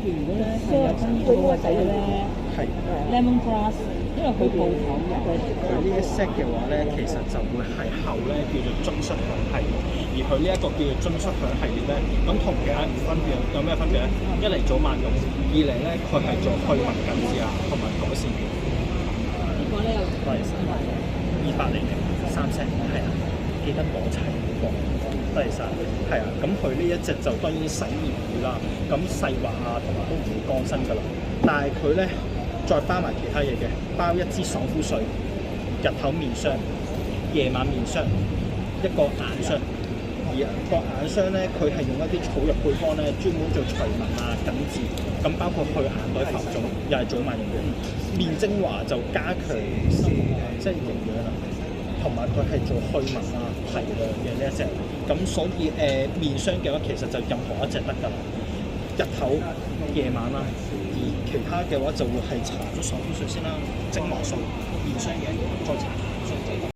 住如果咧係有跟住嗰個仔咧係，lemon grass，因為佢鋪頭嘅。佢呢一 set 嘅話咧，其實就會係後咧叫做津率響系列，而佢呢一個叫做津率響系列咧，咁同其他唔分別有咩分別咧？一嚟早晚用，二嚟咧佢係做去紋緊緻啊，同埋改善面。呢個咧又多謝晒，20003 set 係啊，記得攞齊嗰個。多謝晒，係啊，咁佢呢一隻就當然洗唔會啦，咁細滑啊同埋都唔會乾身㗎啦，但係佢咧再包埋其他嘢嘅，包一支爽膚水，日頭面霜，夜晚面霜，一個眼霜，而個眼霜咧佢係用一啲草藥配方咧，專門做除紋啊緊緻，咁包括去眼袋浮腫，又係早晚用嘅，面精華就加強即係營養啦。同埋佢係做去紋啊、提亮嘅呢一隻，咁所以面霜嘅話，其實就任何一隻得㗎啦，日頭、夜晚啦，而其他嘅話就會係搽咗爽膚水先啦，精華素、面霜嘅再搽。